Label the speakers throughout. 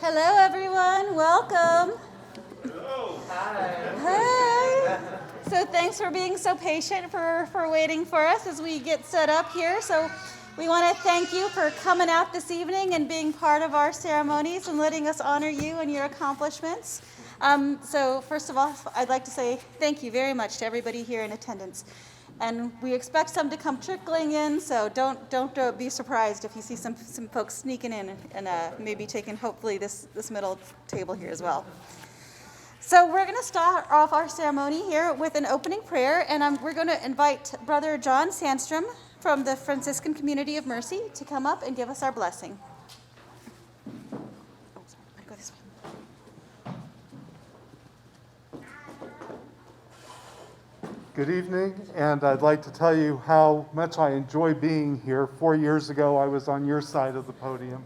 Speaker 1: Hello, everyone. Welcome.
Speaker 2: Hello.
Speaker 1: Hi. So thanks for being so patient, for waiting for us as we get set up here. So we want to thank you for coming out this evening and being part of our ceremonies and letting us honor you and your accomplishments. So first of all, I'd like to say thank you very much to everybody here in attendance. And we expect some to come trickling in, so don't be surprised if you see some folks sneaking in and maybe taking hopefully this middle table here as well. So we're going to start off our ceremony here with an opening prayer, and we're going to invite Brother John Sandstrom from the Franciscan Community of Mercy to come up and give us our blessing. Go this way.
Speaker 3: Good evening, and I'd like to tell you how much I enjoy being here. 4 years ago, I was on your side of the podium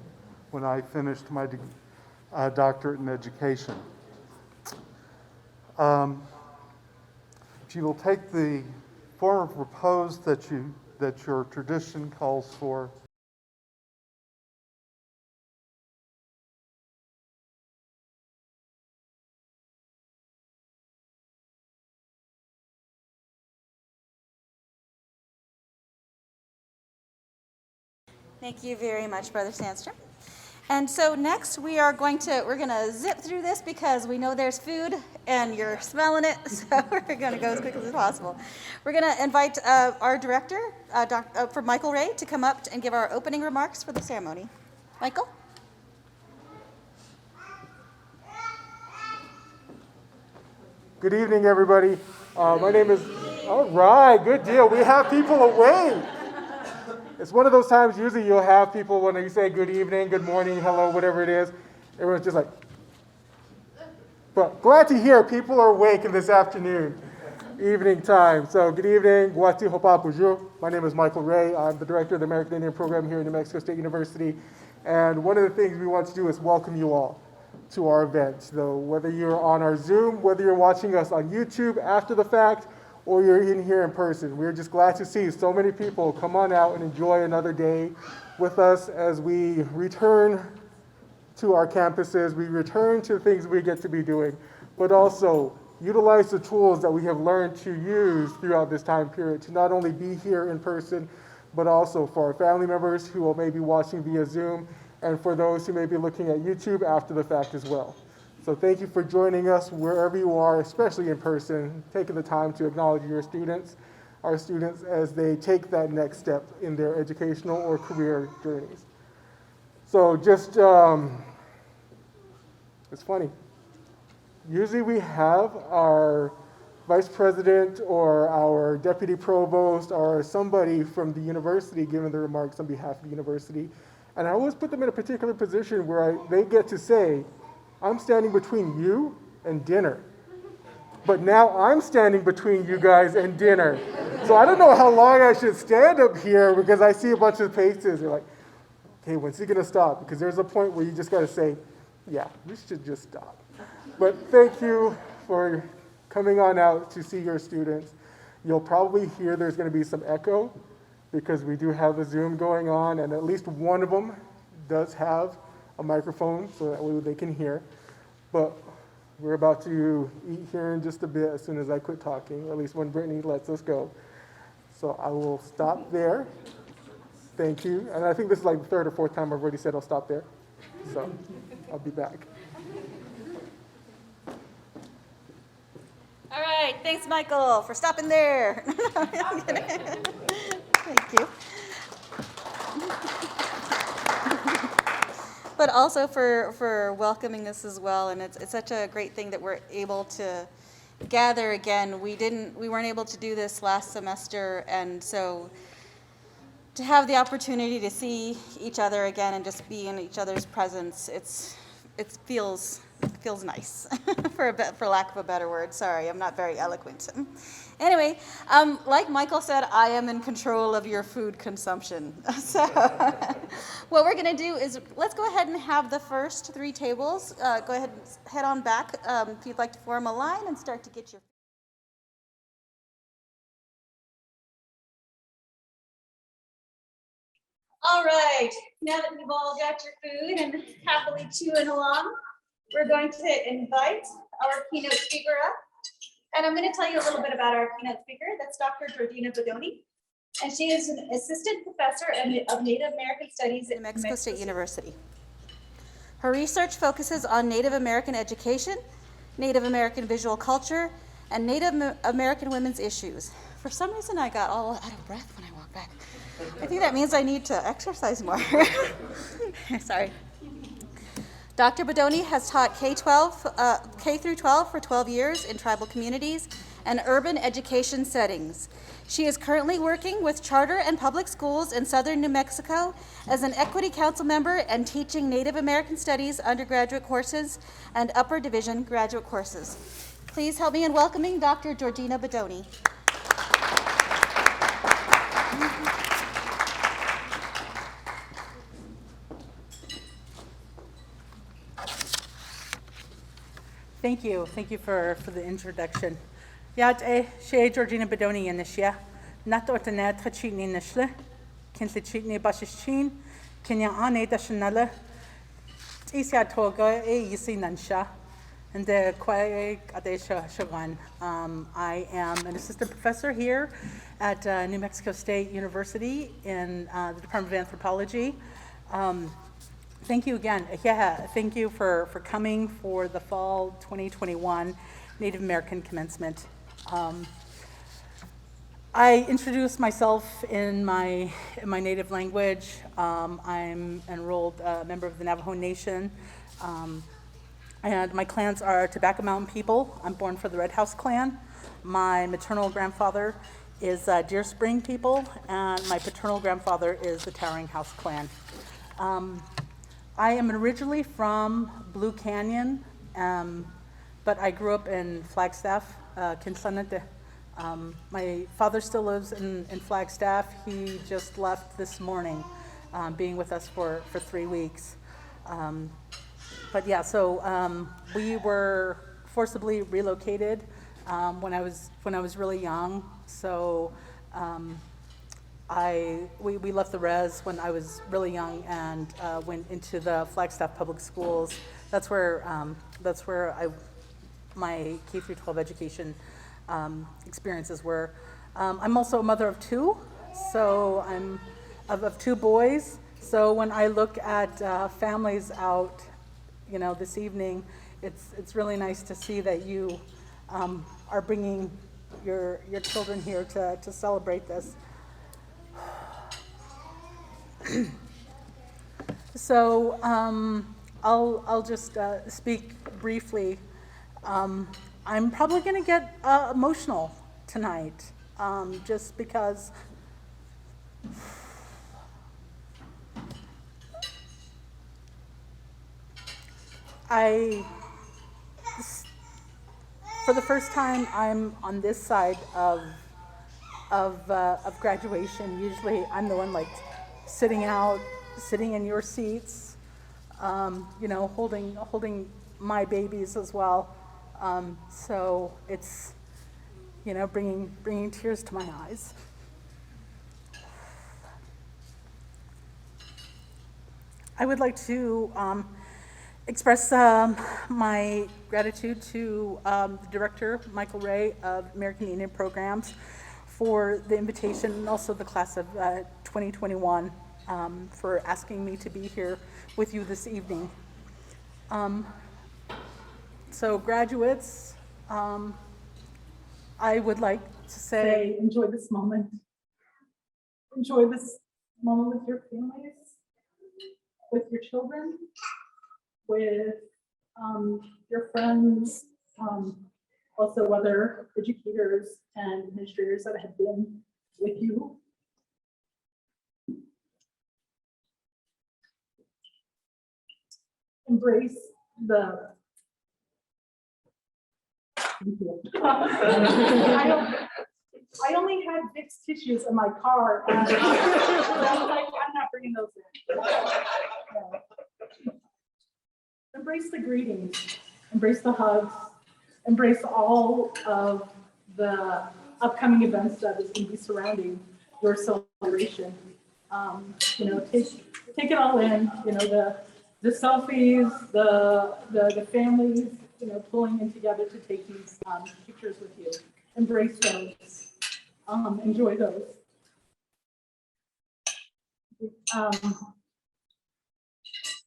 Speaker 3: when I finished my doctorate in education. If you will take the form of repose that your tradition calls for.
Speaker 1: Thank you very much, Brother Sandstrom. And so next we're going to zip through this because we know there's food and you're smelling it, so we're going to go as quickly as possible. We're going to invite our director, for Michael Ray, to come up and give our opening remarks for the ceremony. Michael?
Speaker 4: Good evening, everybody. My name is, all right, good deal. We have people awake. It's one of those times usually you'll have people when you say good evening, good morning, hello, whatever it is. Everyone's just like, but glad to hear people are awake in this afternoon, evening time. So good evening, guati hopa bonjour. My name is Michael Ray. I'm the director of the American Indian program here at New Mexico State University. And one of the things we want to do is welcome you all to our event. So whether you're on our Zoom, whether you're watching us on YouTube after the fact, or you're in here in person. We're just glad to see so many people come on out and enjoy another day with us as we return to our campuses, we return to things we get to be doing, but also utilize the tools that we have learned to use throughout this time period to not only be here in person, but also for our family members who will maybe watching via Zoom, and for those who may be looking at YouTube after the fact as well. So thank you for joining us wherever you are, especially in person, taking the time to acknowledge your students, our students, as they take that next step in their educational or career journeys. So just, it's funny. Usually we have our vice president or our deputy provost or somebody from the university giving the remarks on behalf of the university. And I always put them in a particular position where they get to say, I'm standing between you and dinner. But now I'm standing between you guys and dinner. So I don't know how long I should stand up here because I see a bunch of faces. They're like, okay, when's he gonna stop? Because there's a point where you just gotta say, yeah, we should just stop. But thank you for coming on out to see your students. You'll probably hear there's gonna be some echo because we do have the Zoom going on, and at least one of them does have a microphone so that way they can hear. But we're about to eat here in just a bit as soon as I quit talking, or at least when Brittany lets us go. So I will stop there. Thank you. And I think this is like the third or fourth time I've already said I'll stop there. So I'll be back.
Speaker 1: All right, thanks, Michael, for stopping there. Thank you. But also for welcoming us as well, and it's such a great thing that we're able to gather again. We weren't able to do this last semester, and so to have the opportunity to see each other again and just be in each other's presence, it feels nice, for lack of a better word. Sorry, I'm not very eloquent. Anyway, like Michael said, I am in control of your food consumption. So what we're going to do is let's go ahead and have the first three tables. Go ahead and head on back if you'd like to form a line and start to get your All right, now that we've all got your food and happily chewing along, we're going to invite our keynote speaker up. And I'm going to tell you a little bit about our keynote speaker. That's Dr. Georgina Badoni. And she is an assistant professor of Native American Studies at New Mexico State University. Her research focuses on Native American education, Native American visual culture, and Native American women's issues. For some reason, I got all out of breath when I walked back. I think that means I need to exercise more. Sorry. Dr. Badoni has taught K through 12 for 12 years in tribal communities and urban education settings. She is currently working with charter and public schools in southern New Mexico as an Equity Council member and teaching Native American Studies undergraduate courses and upper division graduate courses. Please help me in welcoming Dr. Georgina Badoni.
Speaker 2: Thank you for the introduction. Yat she Georgina Badoni Inishia, not ortanet Hachini Nishle, Kinslechini Bashichin, Kenya Ane Dashanala, Isya Toga, Yisi Nansha, and the Kwae Adesha Shagan. I am an assistant professor here at New Mexico State University in the Department of Anthropology. Thank you again. Thank you for coming for the fall 2021 Native American commencement. I introduce myself in my native language. I'm an enrolled member of the Navajo Nation, and my clans are Tobacco Mountain people. I'm born for the Red House clan. My maternal grandfather is Deer Spring people, and my paternal grandfather is the Towering House clan. I am originally from Blue Canyon, but I grew up in Flagstaff, Kinsanete. My father still lives in Flagstaff. He just left this morning, being with us for 3 weeks. But yeah, so we were forcibly relocated when I was really young. So we left the res when I was really young and went into the Flagstaff Public Schools. That's where my K through 12 education experiences were. I'm also a mother of 2, so I'm of 2 boys. So when I look at families out, this evening, it's really nice to see that you are bringing your children here to celebrate this. So I'll just speak briefly. I'm probably going to get emotional tonight, just because for the first time, I'm on this side of graduation. Usually, I'm the one sitting in your seats, holding my babies as well. So it's, bringing tears to my eyes. I would like to express my gratitude to the director, Michael Ray of American Indian Programs, for the invitation, and also the class of 2021 for asking me to be here with you this evening. So graduates, I would like to say,
Speaker 5: enjoy this moment. Enjoy this moment with your families, with your children, with your friends, also other educators and administrators that have been with you. Embrace the I only had Vicks tissues in my car, and I was like, I'm not bringing those in. No. Embrace the greetings, embrace the hugs, embrace all of the upcoming events that is going to be surrounding your celebration. You know, take it all in, you know, the selfies, the families, you know, pulling in together to take these pictures with you. Embrace those, enjoy those.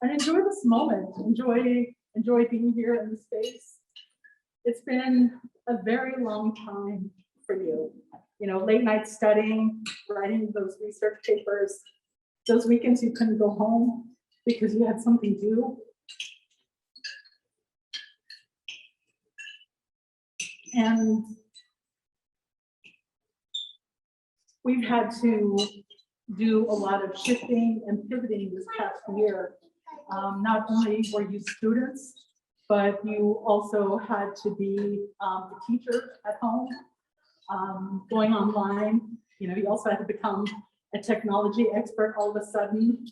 Speaker 5: And enjoy this moment, enjoy being here in the space. It's been a very long time for you. You know, late night studying, writing those research papers, those weekends you couldn't go home because you had something due. And we've had to do a lot of shifting and pivoting this past year. Not only were you students, but you also had to be a teacher at home, going online. You know, you also had to become a technology expert all of a sudden.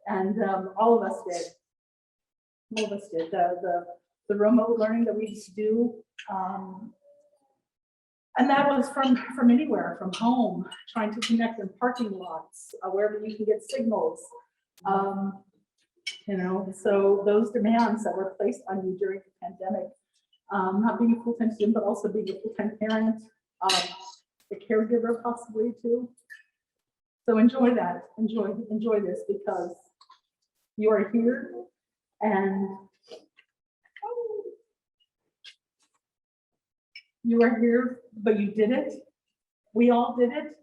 Speaker 5: And all of us did. All of us did. The remote learning that we used to do. And that was from anywhere, from home, trying to connect in parking lots, wherever you can get signals. You know, so those demands that were placed on you during the pandemic, not being a full-time student, but also being a full-time parent, a caregiver possibly too. So enjoy that, enjoy this, because you are here and you are here, but you did it. We all did it.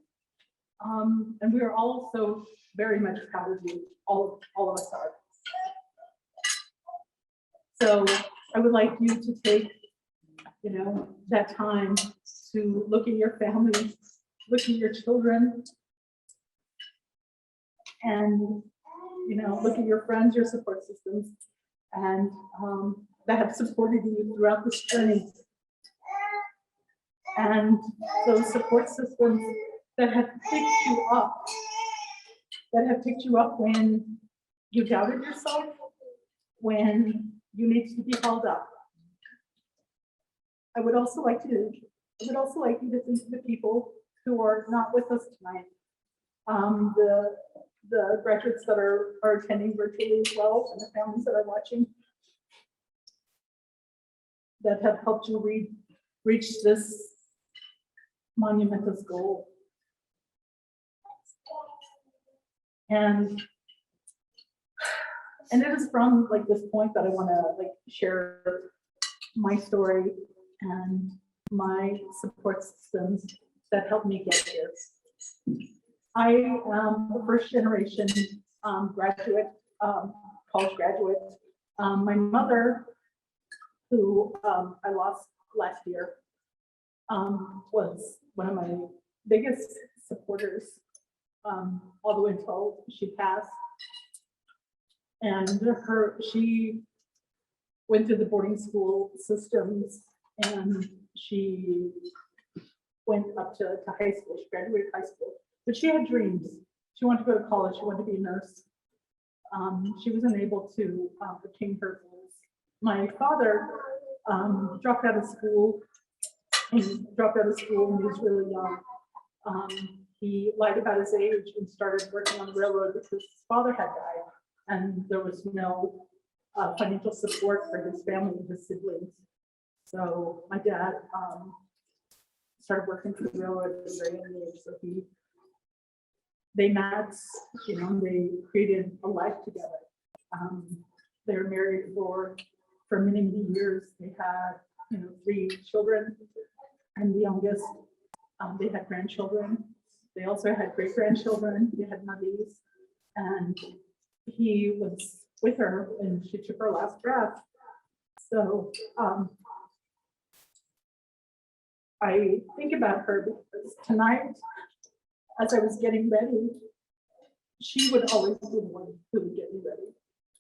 Speaker 5: And we are all so very much proud of you. All of us are. So I would like you to take, you know, that time to look at your family, look at your children, and, you know, look at your friends, your support systems, and that have supported you throughout this journey. And those support systems that have picked you up, when you doubted yourself, when you needed to be held up. I would also like you to think of the people who are not with us tonight. The graduates that are attending virtually as well, and the families that are watching, that have helped you reach this monumentous goal. And it is from like this point that I want to like share my story and my support systems that helped me get here. I am the first generation graduate, college graduate. My mother, who I lost last year, was one of my biggest supporters all the way until she passed. And she went through the boarding school systems, and she went up to high school. She graduated high school, but she had dreams. She wanted to go to college. She wanted to be a nurse. She wasn't able to attain her goals. My father dropped out of school. He dropped out of school when he was really young. He lied about his age and started working on the railroad because his father had died, and there was no financial support for his family and his siblings. So my dad started working for the railroad at a very young age. So they met, you know, they created a life together. They were married for many, many years. They had, you know, 3 children, and the youngest, they had grandchildren. They also had great-grandchildren. They had nubbies, and he was with her and she took her last breath. So I think about her because tonight, as I was getting ready, she would always be the one who would get me ready.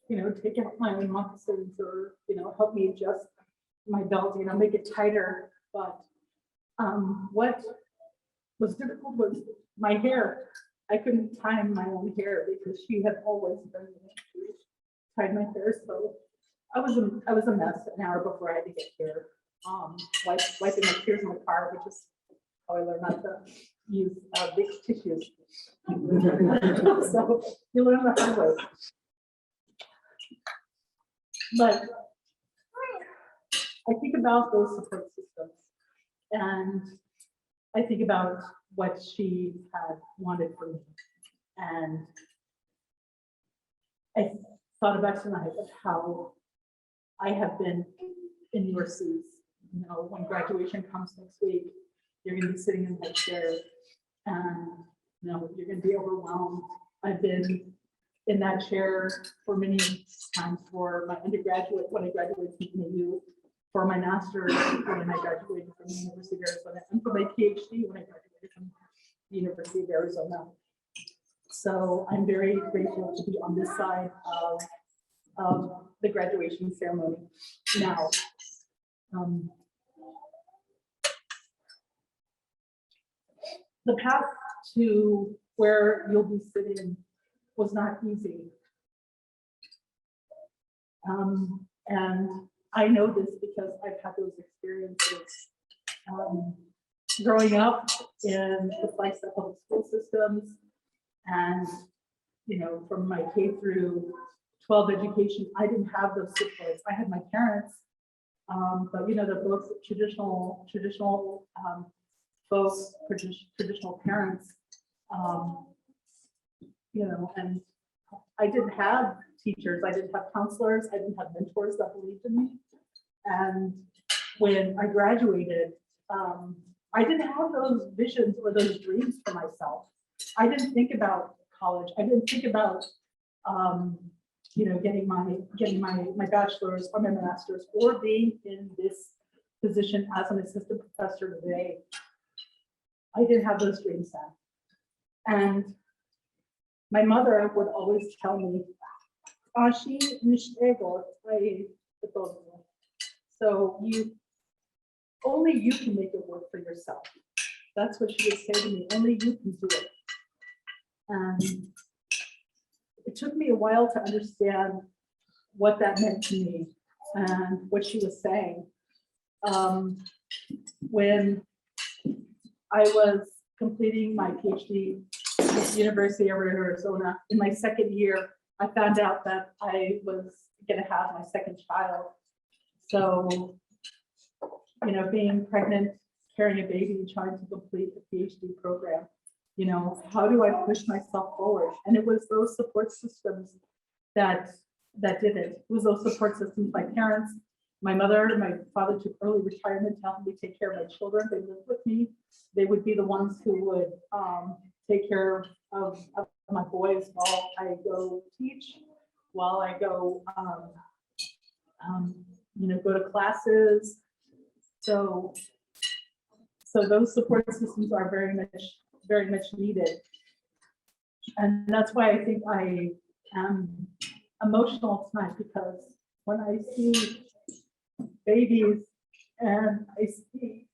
Speaker 5: You know, take out my own moccasins, or, you know, help me adjust my belt, you know, make it tighter. But what was difficult was my hair. I couldn't tie my own hair because she had always been the one who tied my hair. So I was a mess an hour before I had to get here. Wiping my tears in the car, which is how I learned use big tissues. So you learn the hard way. But I think about those support systems, and I think about what she had wanted for me. And I thought about tonight of how I have been in your seats. You know, when graduation comes next week, you're going to be sitting in that chair, and you know, you're going to be overwhelmed. I've been in that chair for many times, for my undergraduate when I graduated from NMSU, for my master's when I graduated from the University of Arizona, and for my PhD when I graduated from the University of Arizona. So I'm very grateful to be on this side of the graduation ceremony now. The path to where you'll be sitting was not easy. And I know this because I've had those experiences. Growing up in the Flagstaff public school systems, and you know, from my K through 12 education, I didn't have those supports. I had my parents, but you know, they're both traditional folks, traditional parents, you know, and I didn't have teachers, I didn't have counselors, I didn't have mentors that believed in me. And when I graduated, I didn't have those visions or those dreams for myself. I didn't think about college. I didn't think about, you know, getting my bachelor's or my master's, or being in this position as an assistant professor today. I didn't have those dreams then. And my mother would always tell me, "Ashi nishtego." So only you can make it work for yourself. That's what she would say to me. Only you can do it. And it took me a while to understand what that meant to me and what she was saying. When I was completing my PhD at the University of Arizona, in my second year, I found out that I was going to have my second child. So, you know, being pregnant, carrying a baby, trying to complete a PhD program, you know, how do I push myself forward? And it was those support systems that did it. It was those support systems, my parents, my mother and my father took early retirement to help me take care of my children. They lived with me. They would be the ones who would take care of my boys while I go teach, while I go, you know, go to classes. So those support systems are very much needed. And that's why I think I am emotional tonight, because when I see babies and I see,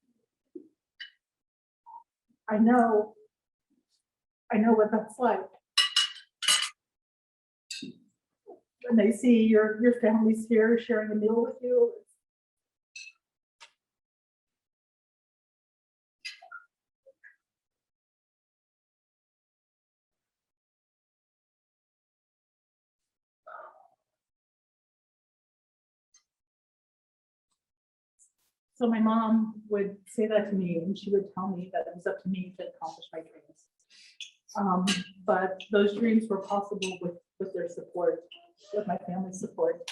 Speaker 5: I know what that's like. When I see your families here sharing a meal with you, so my mom would say that to me, and she would tell me that it was up to me to accomplish my dreams. But those dreams were possible with their support, with my family's support.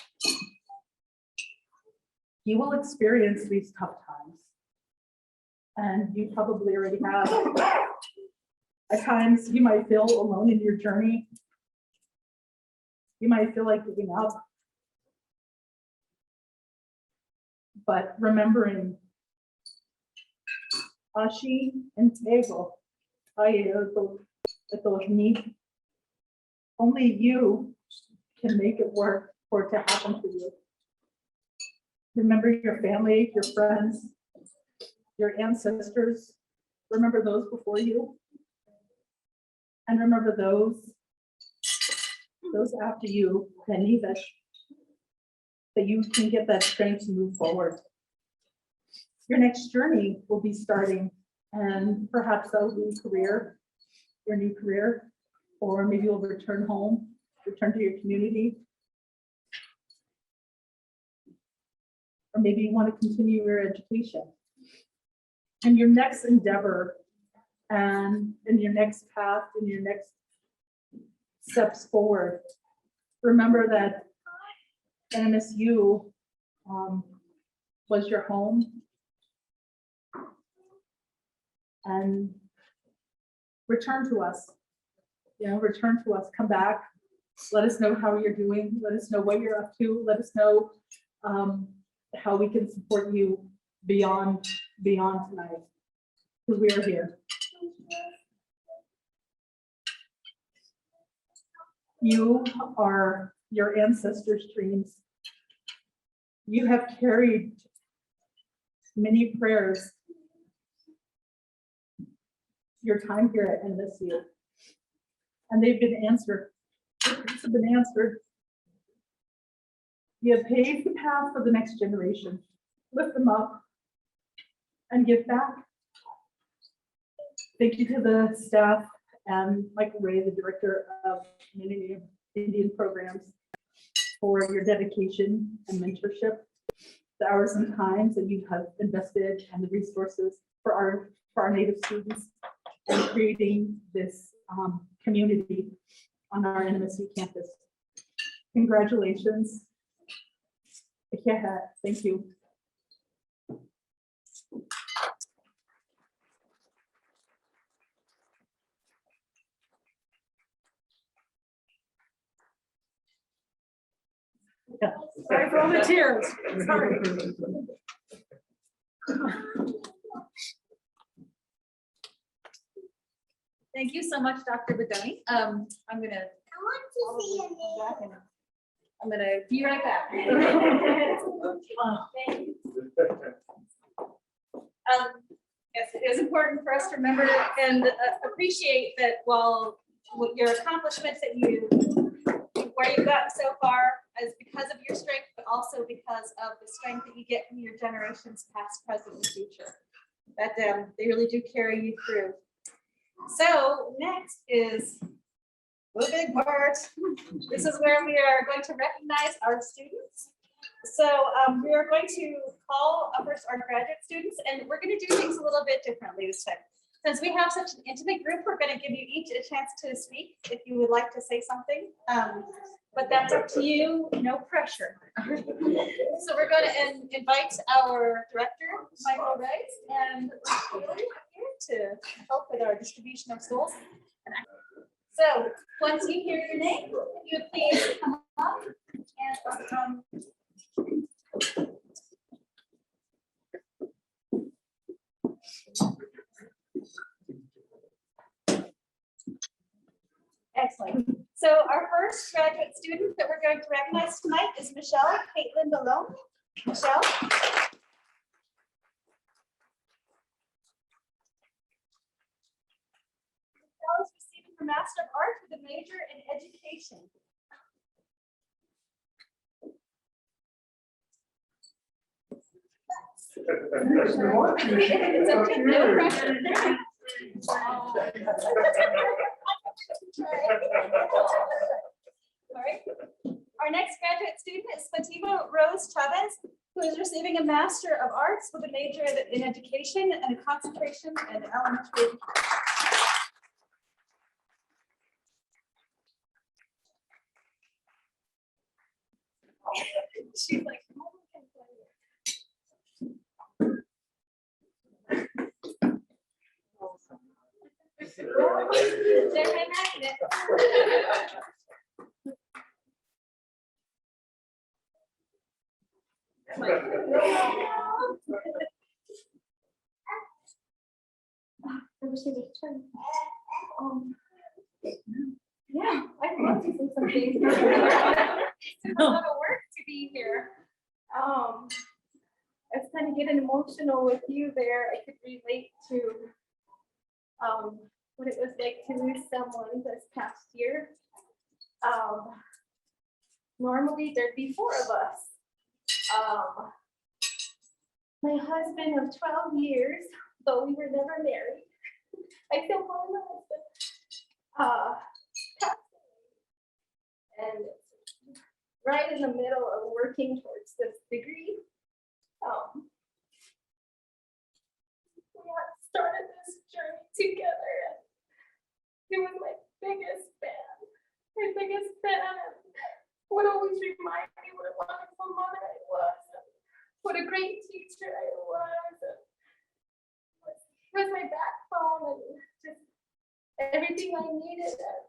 Speaker 5: You will experience these tough times, and you probably already have. At times, you might feel alone in your journey. You might feel like giving up. But remembering, Ashi and Tego, only you can make it work for it to happen for you. Remember your family, your friends, your ancestors. Remember those before you. And remember those after you that need that you can get that strength to move forward. Your next journey will be starting, And perhaps that will be your new career, or maybe you'll return home, return to your community. Or maybe you want to continue your education. And your next endeavor and in your next path, in your next steps forward, remember that NMSU was your home. And return to us, return to us, come back. Let us know how you're doing. Let us know what you're up to. Let us know how we can support you beyond tonight, because we are here. You are your ancestors' dreams. You have carried many prayers your time here at NMSU, and they've been answered. Your prayers have been answered. You have paved the path for the next generation. Lift them up and give back. Thank you to the staff and Michael Ray, the director of Community Indian Programs, for your dedication and mentorship, the hours and times that you have invested, and the resources for our Native students, and creating this community on our NMSU campus. Congratulations. Yeah, thank you. Yeah. Sorry for all the tears. Sorry.
Speaker 1: Thank you so much, Dr. Badoni. I'm gonna be right back. Yes, it is important for us to remember and appreciate that while your accomplishments that where you've gotten so far is because of your strength, but also because of the strength that you get from your generations past, present, and future. That they really do carry you through. So next is the big part. This is where we are going to recognize our students. So we are going to call first our graduate students, and we're going to do things a little bit differently this time. Since we have such an intimate group, we're going to give you each a chance to speak if you would like to say something. But that's up to you, no pressure. So we're going to invite our director, Michael Ray, and here to help with our distribution of stools. So once you hear your name, if you would please come up and excellent. So our first graduate student that we're going to recognize tonight is Michelle Caitlin Malone. Michelle. Michelle is receiving her Master of Arts with a major in education. It's okay, no pressure. All right. Our next graduate student is Fatima Rose Chavez, who is receiving a Master of Arts with a major in education and a concentration in elementary education. She's like, oh, they're my magnet. Yeah, I'd love to say something. It's a lot of work to be here. I was kind of getting emotional with you there. I could relate to what it was like to lose someone this past year. Normally there'd be 4 of us. My husband of 12 years
Speaker 6: though we were never married. I still call him my husband. Passed away. And right in the middle of working towards this degree, we had started this journey together, and he was my biggest fan, and would always remind me what a wonderful mother I was, and what a great teacher I was, and he was my backbone, and just everything I needed. And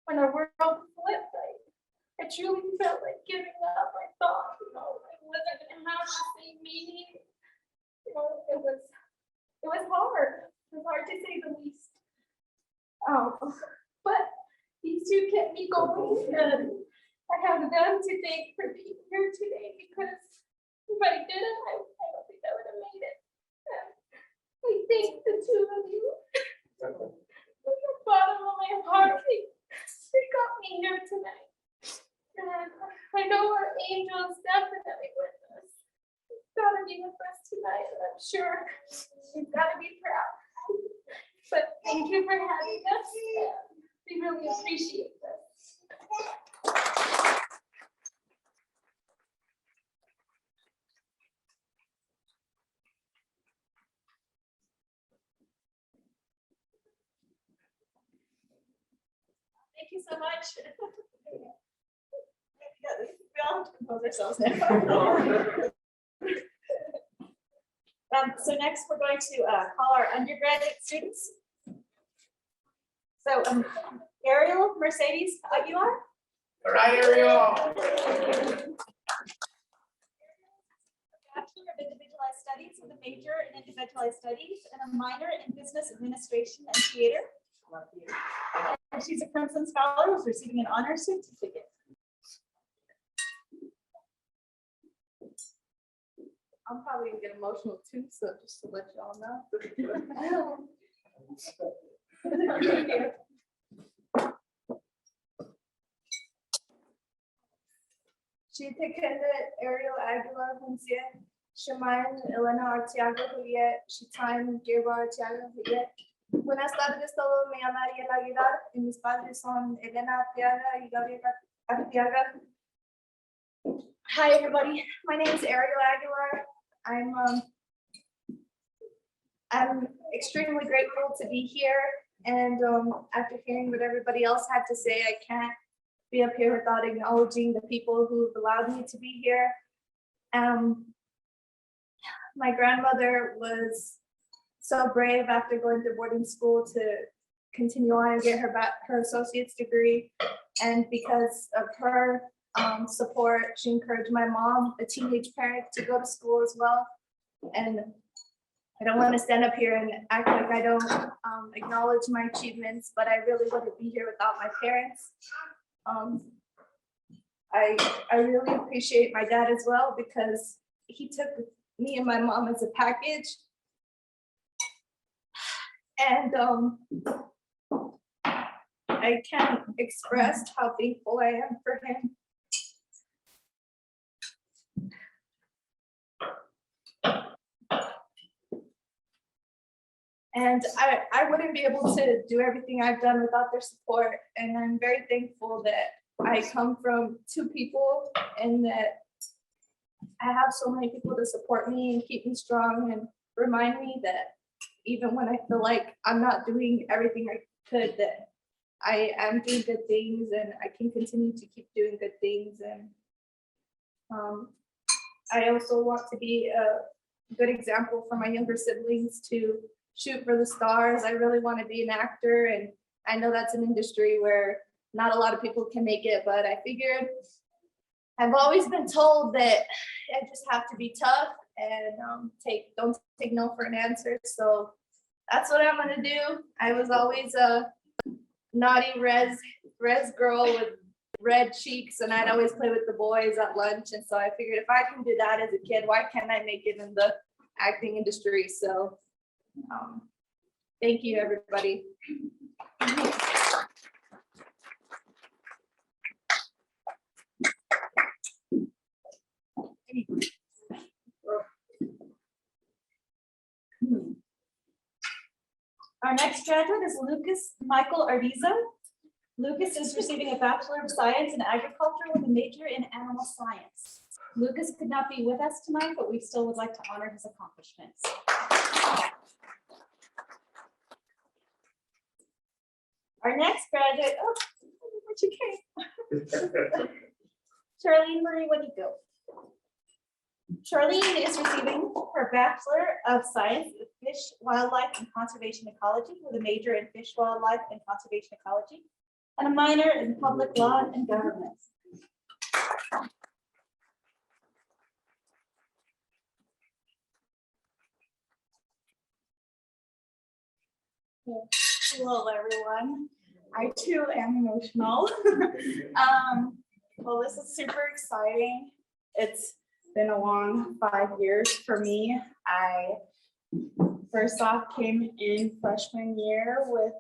Speaker 6: when our world flipped, I truly felt like giving up. I thought, I wasn't gonna have the same meaning. It was hard. It was hard to say the least. But these two kept me going, and I have them to thank for being here today, because if I didn't, I don't think I would have made it. And I thank the two of you. From the bottom of my heart, they got me here tonight. And I know our angel is definitely with us. He's gotta be with us tonight, and I'm sure he's gotta be proud. But thank you for having us. And we really appreciate this.
Speaker 1: Thank you so much. We all have to compose ourselves now. So next, we're going to call our undergraduate students. So Ariel Mercedes Aguilar.
Speaker 7: Hi, Ariel.
Speaker 1: Bachelor of Individualized Studies with a major in Individualized Studies and a minor in Business Administration and Theater. And she's a Crimson Scholar who's receiving an honor certificate.
Speaker 6: I'm probably gonna get emotional too, so just to let y'all know. She attended Ariel Aguilar Huncia, Shemayan Elena Arteaga Juliet, Shitain Gerba Arteaga Juliet. Buenas tardes todos, me llamo Ariel Aguilar y mis padres son Elena Arteaga y Gabriel Arteaga. Hi everybody, my name is Ariel Aguilar. I'm extremely grateful to be here, and after hearing what everybody else had to say, I can't be up here without acknowledging the people who've allowed me to be here. My grandmother was so brave after going to boarding school to continue on and get her associate's degree, and because of her support, she encouraged my mom, a teenage parent, to go to school as well. And I don't want to stand up here and act like I don't acknowledge my achievements, but I really wouldn't be here without my parents. I really appreciate my dad as well, because he took me and my mom as a package. And I can't express how thankful I am for him. And I wouldn't be able to do everything I've done without their support. And I'm very thankful that I come from two people and that I have so many people to support me and keep me strong and remind me that even when I feel like I'm not doing everything I could, that I am doing good things and I can continue to keep doing good things. And I also want to be a good example for my younger siblings to shoot for the stars. I really want to be an actor, and I know that's an industry where not a lot of people can make it, but I figured I've always been told that I just have to be tough and don't take no for an answer. So that's what I'm gonna do. I was always a naughty res girl with red cheeks, and I'd always play with the boys at lunch. And so I figured if I can do that as a kid, why can't I make it in the acting industry? So thank you, everybody.
Speaker 8: Our next graduate is Lucas Michael Arviza. Lucas is receiving a Bachelor of Science in Agriculture with a major in Animal Science. Lucas could not be with us tonight, but we still would like to honor his accomplishments. Our next graduate, oh, where'd you came? Charlene Marie Winnigo. Charlene is receiving her Bachelor of Science in Fish, Wildlife, and Conservation Ecology with a major in Fish, Wildlife, and Conservation Ecology, and a minor in Public Law and Government.
Speaker 6: Hello, everyone. I too am emotional. Well, this is super exciting. It's been a long 5 years for me. I first off came in freshman year with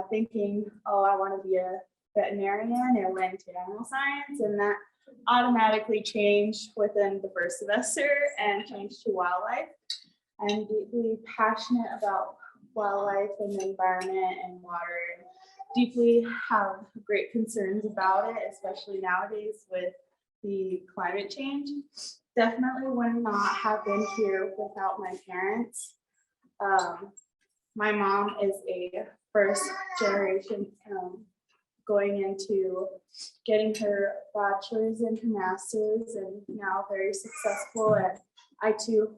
Speaker 6: thinking, oh, I want to be a veterinarian, and went to animal science, and that automatically changed within the first semester and changed to wildlife. I'm deeply passionate about wildlife and the environment and water, and deeply have great concerns about it, especially nowadays with the climate change. Definitely would not have been here without my parents. My mom is a first generation going into getting her bachelor's and her master's, and now very successful. And I too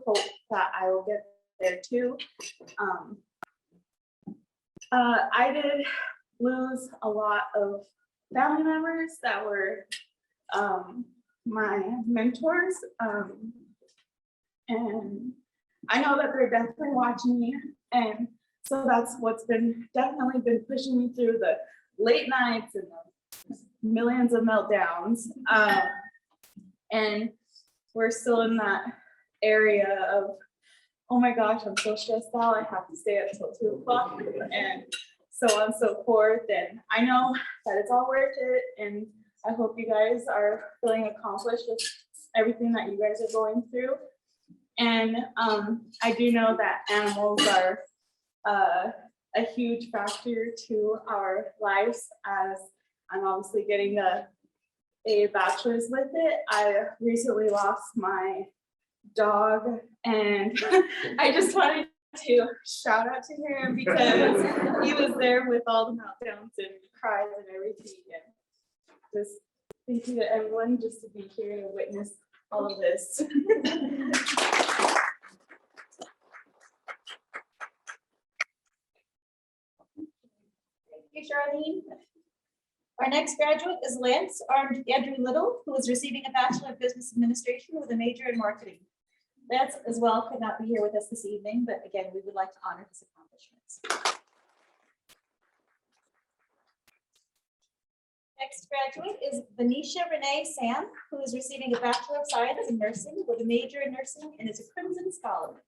Speaker 6: hope that I will get there too. I did lose a lot of family members that were my mentors, and I know that they're definitely watching me, and so that's what's definitely been pushing me through the late nights and the millions of meltdowns. And we're still in that area of, oh my gosh, I'm so stressed out, I have to stay up till 2 o'clock, and so on and so forth. And I know that it's all worth it, and I hope you guys are feeling accomplished with everything that you guys are going through. And I do know that animals are a huge factor to our lives, as I'm obviously getting a bachelor's with it. I recently lost my dog, and I just wanted to shout out to him because he was there with all the meltdowns and cries and everything. And just thank you to everyone just to be here and witness all of this.
Speaker 8: Thank you, Charlene. Our next graduate is Lance Andrew Little, who is receiving a Bachelor of Business Administration with a major in marketing. Lance as well could not be here with us this evening, but again, we would like to honor his accomplishments. Next graduate is Benicia Renee Sam, who is receiving a Bachelor of Science in Nursing with a major in nursing and is a Crimson Scholar.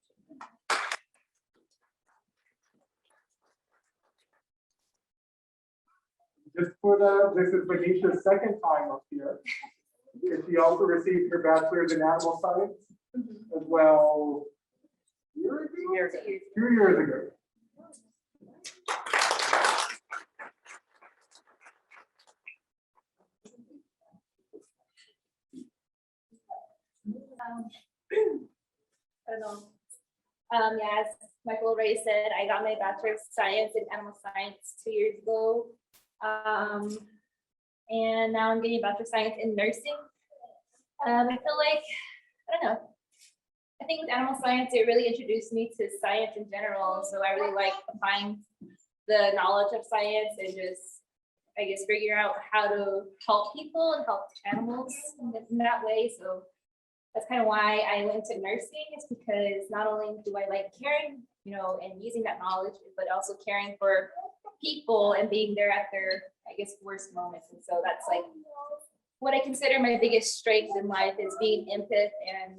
Speaker 4: Just for this is Benicia's second time up here. She also received her bachelor's in animal science as well. 2 years ago? 2 years ago.
Speaker 6: I don't know. Yeah, as Michael already said, I got my Bachelor of Science in Animal Science 2 years ago. And now I'm getting a Bachelor of Science in Nursing. I feel like, I don't know, I think with animal science, it really introduced me to science in general. So I really like applying the knowledge of science and just, I guess, figure out how to help people and help animals in that way. So that's kind of why I went to nursing, is because not only do I like caring, you know, and using that knowledge, but also caring for people and being there at their, I guess, worst moments. And so that's like what I consider my biggest strength in life, is being empath and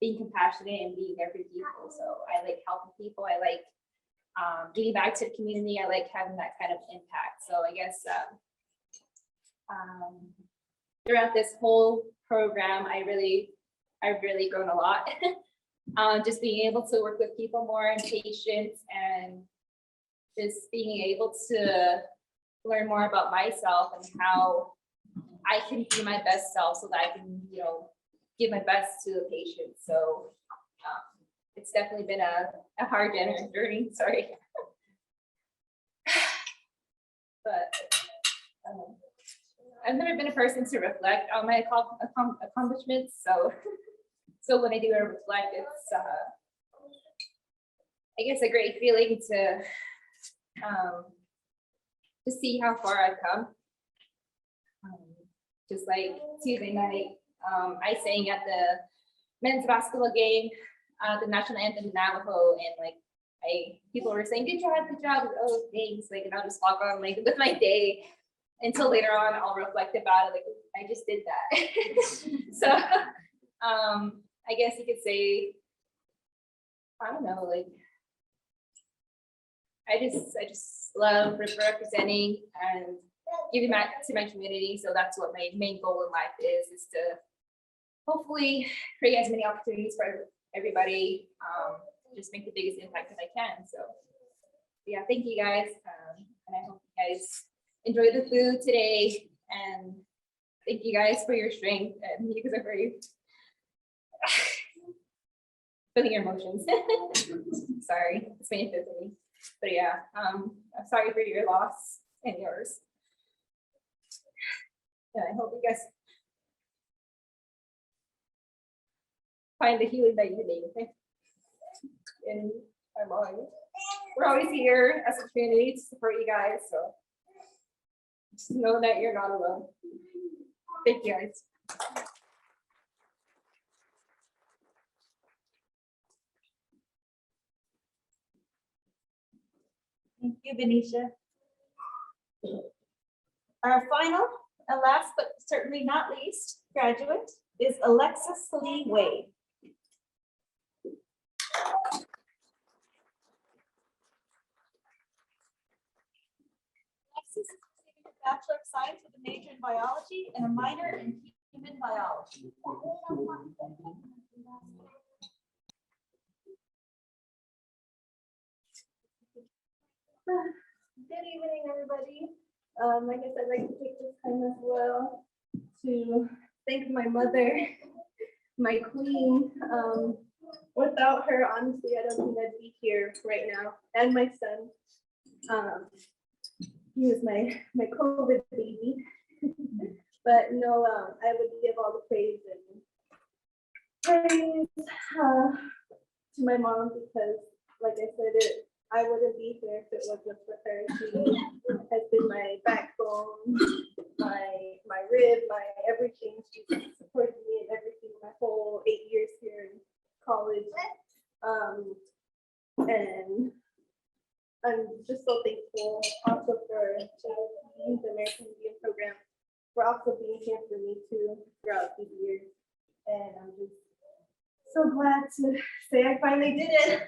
Speaker 6: being compassionate and being there for people. So I like helping people. I like giving back to the community. I like having that kind of impact. So I guess throughout this whole program, I've really grown a lot.
Speaker 9: just being able to work with people more and patience, and just being able to learn more about myself and how I can be my best self so that I can, give my best to the patient. So it's definitely been a hard journey, sorry. But I've never been a person to reflect on my accomplishments. So when I do reflect, it's I guess a great feeling to see how far I've come. Just like Tuesday night, I sang at the men's basketball game, the national anthem in Navajo, and people were saying, good job, oh thanks, and I'll just walk on with my day until later on I'll reflect about it, I just did that. So I guess you could say, I don't know, I just love representing and giving back to my community. So that's what my main goal in life is to hopefully create as many opportunities for everybody, just make the biggest impact that I can. So yeah, thank you guys. And I hope you guys enjoy the food today. And thank you guys for your strength. And you guys are very feeling your emotions. Sorry, it's made it for me. But yeah, I'm sorry for your loss and yours. Yeah, I hope you guys find the healing that you need. Okay? And we're always here as a community to support you guys. So just know that you're not alone. Thank you guys.
Speaker 8: Thank you, Benicia. Our final and last but certainly not least graduate is Alexis Leeway. Alexis is receiving a Bachelor of Science with a major in biology and a minor in human biology.
Speaker 6: Good evening, everybody. Like I said, I'd like to take this time as well to thank my mother, my queen. Without her, honestly, I don't think I'd be here right now. And my son. He was my COVID baby. But no, I would give all the praise to my mom, because like I said, I wouldn't be here if it wasn't for her. She has been my backbone, my rib, my everything. She supported me in everything my whole 8 years here in college. And I'm just so thankful also for the American Indian program for also being here for me too throughout these years. And I'm just so glad to say I finally did it.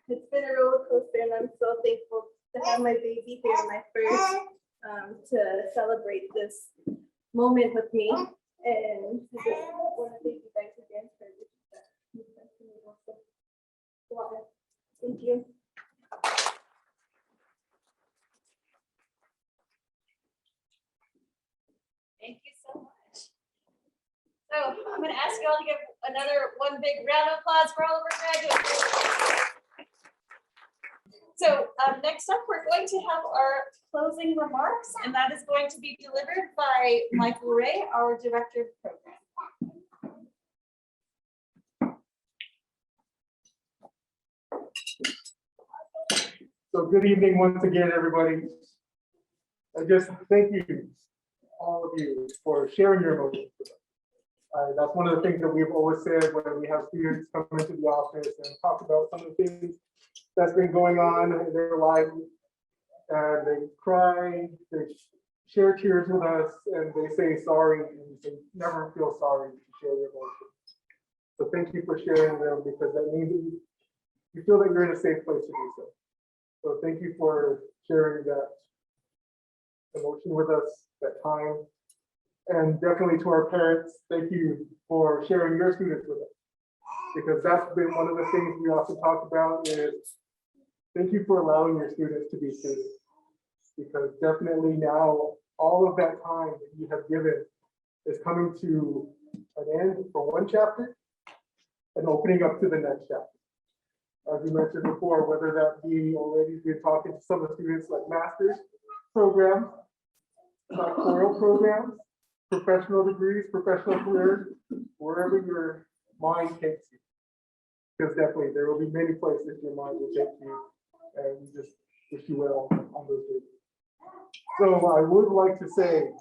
Speaker 6: It's been a roller coaster, and I'm so thankful to have my baby here, my first, to celebrate this moment with me. And I just want to thank you guys again for this. Thank you.
Speaker 8: Thank you so much. So I'm going to ask you all to give one big round of applause for all of our graduates. So next up, we're going to have our closing remarks, and that is going to be delivered by Michael Ray, our Director of Program.
Speaker 4: So good evening once again, everybody. I just thank you, all of you, for sharing your emotions with us. That's one of the things that we've always said when we have students come into the office and talk about some of the things that's been going on in their life. And they cry, they share tears with us, and they say sorry, and we say never feel sorry to share your emotions. So thank you for sharing them, because that means that you feel that you're in a safe place to do so. So thank you for sharing that emotion with us, that time. And definitely to our parents, thank you for sharing your students with us. because that's been one of the things we also talk about is thank you for allowing your students to be students. Because definitely now, all of that time that you have given is coming to an end for one chapter and opening up to the next chapter. As you mentioned before, whether that be already been talking to some of the students like master's programs, doctoral programs, professional degrees, professional careers, wherever your mind takes you. Because definitely there will be many places your mind will take you, and we just wish you well on those days. So I would like to say,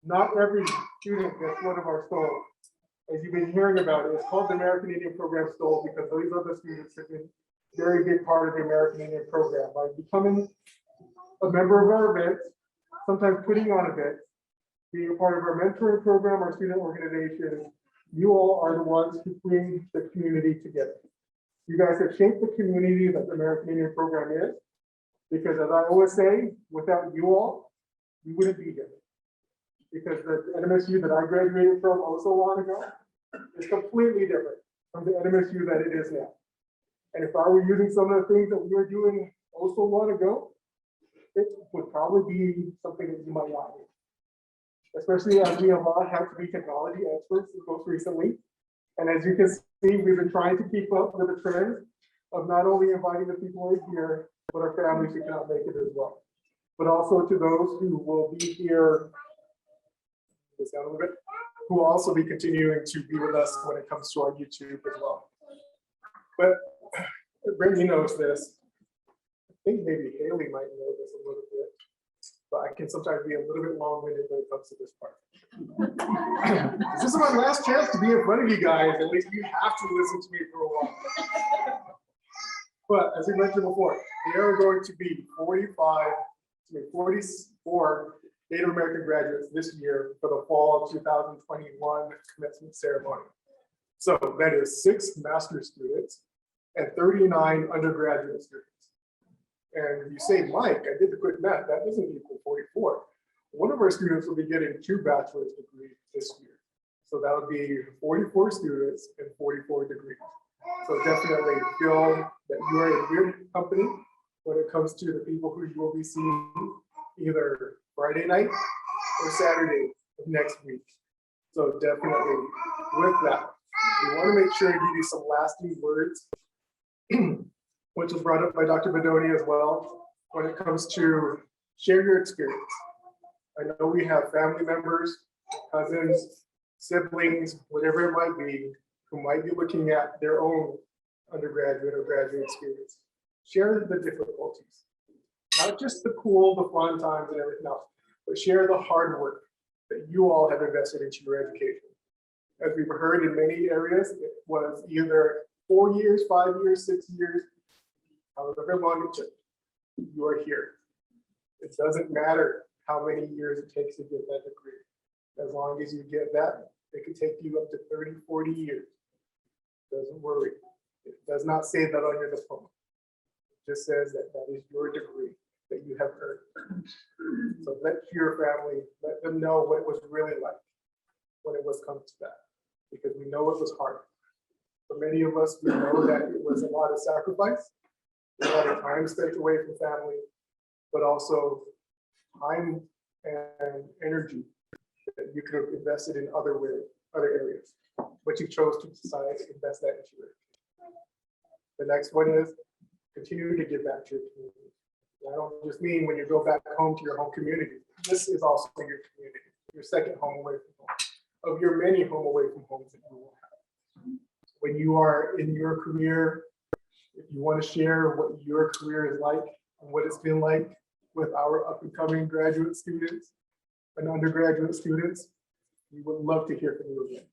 Speaker 4: not every student gets one of our stoles. As you've been hearing about it, it's called the American Indian Program Stole because these other students have been a very big part of the American Indian Program by becoming a member of our events, sometimes putting on events, being a part of our mentoring program, our student organization. You all are the ones who bring the community together. You guys have shaped the community that the American Indian Program is, because as I always say, without you all, we wouldn't be here. Because the NMSU that I graduated from so long ago is completely different from the NMSU that it is now. And if I were using some of the things that we were doing so long ago, it would probably be something that you might not do. Especially as we have all had to be technology experts most recently. And as you can see, we've been trying to keep up with the trends of not only inviting the people in here, but our families who cannot make it as well. But also to those who will be here, this down a little bit, who will also be continuing to be with us when it comes to our YouTube as well. But Brittany knows this. I think maybe Haley might know this a little bit, but I can sometimes be a little bit long-winded when it comes to this part. This is my last chance to be in front of you guys. At least you have to listen to me for a while. But as we mentioned before, there are going to be 44 Native American graduates this year for the fall of 2021 commencement ceremony. So that is 6 master's students and 39 undergraduate students. And you say, Mike, I did the quick math, that doesn't equal 44. One of our students will be getting 2 bachelor's degrees this year. So that would be 44 students and 44 degrees. So definitely feel that you are in good company when it comes to the people who you will be seeing either Friday night or Saturday of next week. So definitely with that, we want to make sure to give you some lasting words, which was brought up by Dr. Badoni as well, when it comes to share your experience. I know we have family members, cousins, siblings, whatever it might be, who might be looking at their own undergraduate or graduate experience. Share the difficulties, not just the cool, the fun times and everything else, but share the hard work that you all have invested into your education. As we've heard in many areas, it was either 4 years, 5 years, 6 years, however long it took, you are here. It doesn't matter how many years it takes to get that degree. As long as you get that, it could take you up to 30, 40 years. Doesn't worry. It does not say that on your diploma. It just says that that is your degree that you have earned. So let your family, let them know what it was really like when it was come to that, because we know it was hard. For many of us, we know that it was a lot of sacrifice, a lot of time spent away from family, but also time and energy that you could have invested in other areas, but you chose to decide to invest that into it. The next one is continue to give back to your community. I don't just mean when you go back home to your home community. This is also your community, your second home away from home, of your many home away from homes that you will have. When you are in your career, if you want to share what your career is like and what it's been like with our up and coming graduate students and undergraduate students, we would love to hear from you again.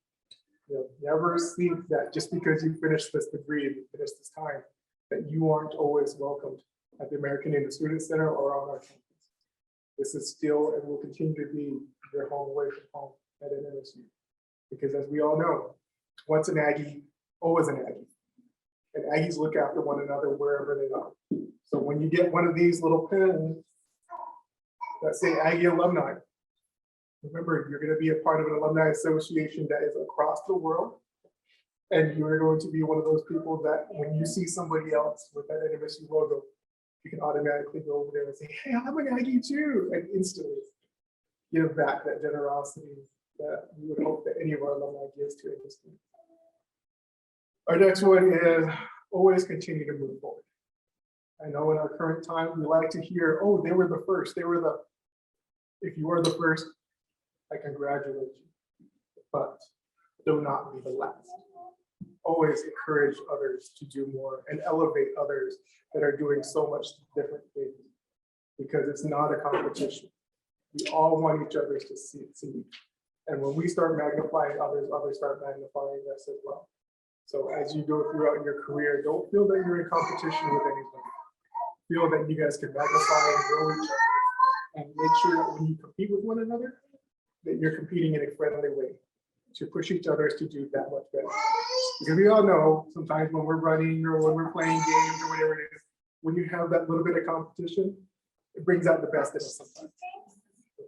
Speaker 4: You know, never think that just because you finished this degree and you finished this time, that you aren't always welcomed at the American Indian Student Center or on our campus. This is still and will continue to be your home away from home at NMSU. Because as we all know, once an Aggie, always an Aggie. And Aggies look after one another wherever they are. So when you get one of these little pins that say Aggie alumni, remember, you're going to be a part of an alumni association that is across the world. And you're going to be one of those people that when you see somebody else with that NMSU logo, you can automatically go over there and say, hey, I'm an Aggie too, and instantly give back that generosity that we would hope that any of our alumni gives to industry. Our next one is always continue to move forward. I know in our current time, we like to hear, oh, they were the first, if you are the first, I congratulate you, but do not be the last. Always encourage others to do more and elevate others that are doing so much different things, because it's not a competition. We all want each other to succeed. And when we start magnifying others, others start magnifying us as well. So as you go throughout your career, don't feel that you're in competition with anyone. Feel that you guys can magnify and grow each other, and make sure that when you compete with one another, that you're competing in a friendly way to push each other to do that much better. Because we all know sometimes when we're running or when we're playing games or whatever it is, when you have that little bit of competition, it brings out the best in us sometimes.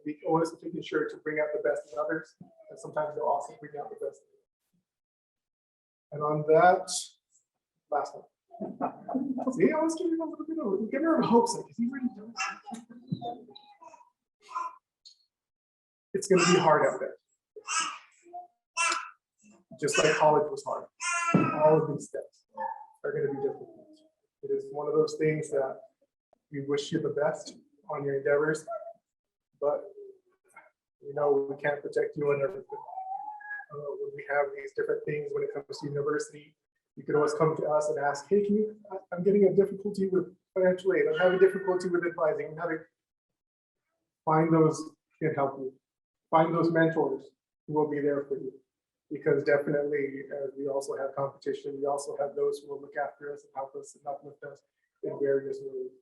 Speaker 4: We always making sure to bring out the best in others, and sometimes they'll also bring out the best. And on that, last one. See, I was giving her a little bit of, give her hopes, because he already knows. It's going to be hard out there. Just like college was hard. All of these steps are going to be difficult. It is one of those things that we wish you the best on your endeavors, but we know we can't protect you on everything. When we have these different things when it comes to university, you can always come to us and ask, hey, I'm getting a difficulty with financial aid. I'm having difficulty with advising. Find those who can help you. Find those mentors who will be there for you. Because definitely, we also have competition. We also have those who will look after us and help us and uplift us in various ways.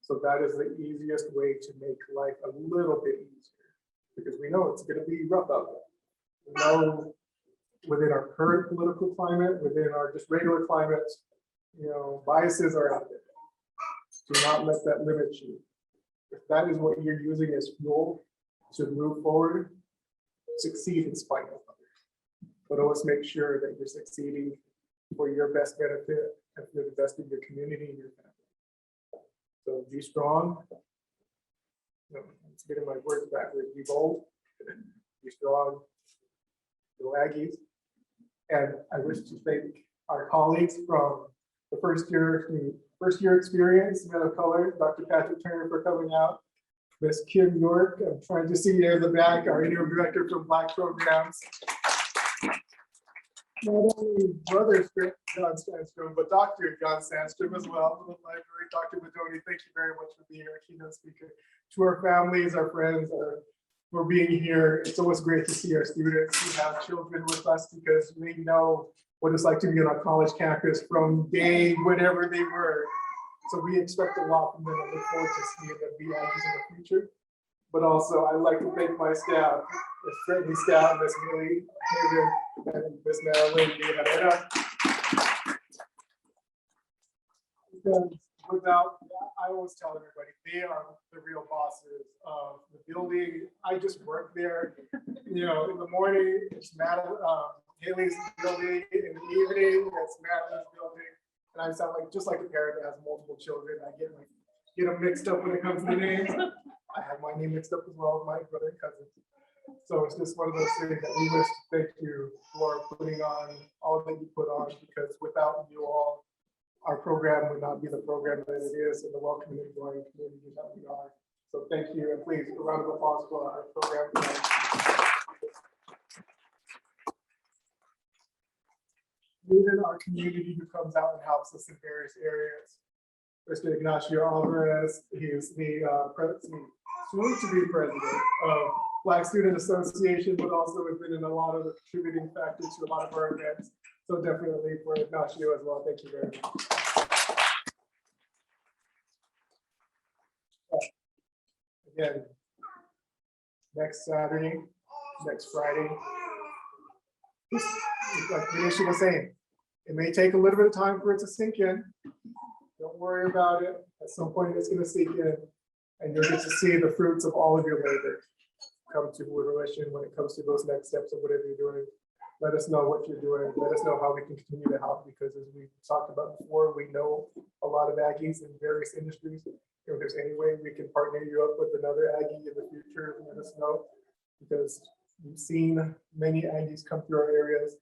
Speaker 4: So that is the easiest way to make life a little bit easier, because we know it's going to be rough out there. We know within our current political climate, within our just regular climate, biases are out there. Do not let that limit you. If that is what you're using as fuel to move forward, succeed in spite of others. But always make sure that you're succeeding for your best benefit and for the best of your community and your family. So be strong. Let's get in my words backwards. Be bold, be strong, go Aggies. And I wish to thank our colleagues from the first year experience, men of color, Dr. Patrick Turner for coming out. Ms. Kim York, I'm trying to see you in the back, our interim director from Black Programs. Not only brother John Sandstrom, but Dr. John Sandstrom as well from the library. Dr. Badoni, thank you very much for being our keynote speaker. To our families, our friends, for being here. It's always great to see our students who have children with us, because we know what it's like to be on a college campus from day whatever they were. So we expect a lot from them. I look forward to seeing them be Aggies in the future. But also, I'd like to thank my staff, Ms. Brittany Stout, Ms. Millie, and Ms. Marilyn. Without, I always tell everybody, they are the real bosses of the building. I just work there. In the morning, it's Haley's building. In the evening, it's Madeline's building. And I sound just like a parent that has multiple children. I get them mixed up when it comes to the names. I have my name mixed up as well as my brother and cousin. So it's just one of those things that we wish to thank you for putting on all that you put on, because without you all, our program would not be the program that it is, and the welcoming and joining community that we are. So thank you, and please, a round of applause for our program tonight. Even our community who comes out and helps us in various areas. Mr. Ignacio Alvarez, he is the soon to be president of Black Student Association, but also has been in a lot of the contributing factors to a lot of our events. So definitely for Ignacio as well. Thank you very much. Again, next Saturday, next Friday, like Benicia was saying, it may take a little bit of time for it to sink in. Don't worry about it. At some point, it's going to sink in, and you'll get to see the fruits of all of your labor come to fruition when it comes to those next steps of whatever you're doing. let us know what you're doing. Let us know how we can continue to help, because as we talked about before, we know a lot of Aggies in various industries. If there's any way we can partner you up with another Aggie in the future, let us know, because we've seen many Aggies come through our areas,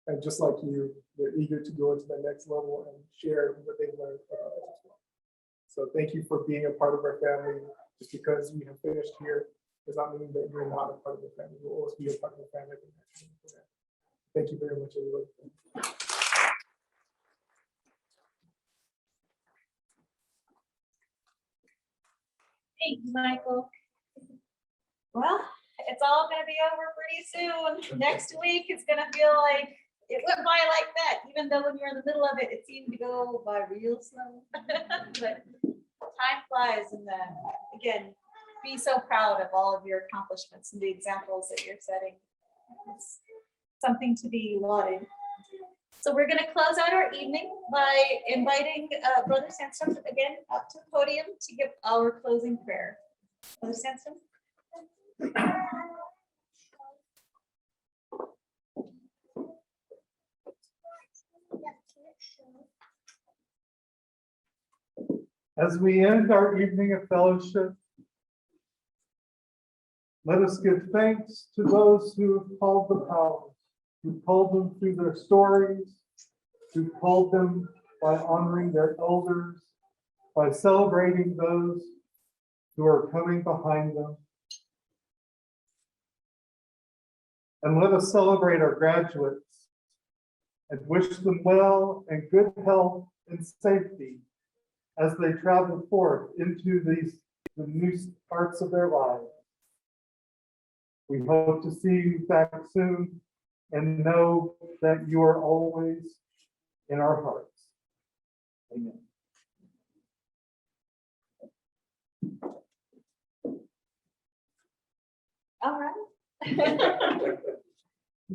Speaker 4: and just like you, they're eager to go into the next level and share what they've learned with others as well. So thank you for being a part of our family. Just because we have finished here does not mean that you're not a part of the family. You'll always be a part of the family. Thank you very much, everybody.
Speaker 8: Thank you, Michael. Well, it's all gonna be over pretty soon. Next week, it's gonna feel like it went by like that, even though when you're in the middle of it, it seemed to go by real slow. But time flies, and again, be so proud of all of your accomplishments and the examples that you're setting. It's something to be lauded. So we're gonna close out our evening by inviting Brother Sandstrom again up to the podium to give our closing prayer. Brother Sandstrom.
Speaker 3: As we end our evening of fellowship, let us give thanks to those who have called the powers, who called them through their stories, who called them by honoring their elders, by celebrating those who are coming behind them. And let us celebrate our graduates and wish them well and good health and safety as they travel forth into the new parts of their lives. We hope to see you back soon and know that you are always in our hearts. Amen.
Speaker 8: All right.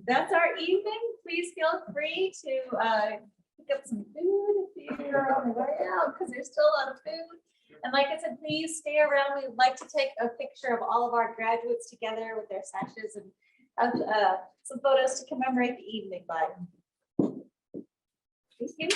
Speaker 8: That's our evening. Please feel free to pick up some food if you're on the way out, because there's still a lot of food. And like I said, please stay around. We would like to take a picture of all of our graduates together with their sashes and have some photos to commemorate the evening by. Thank you.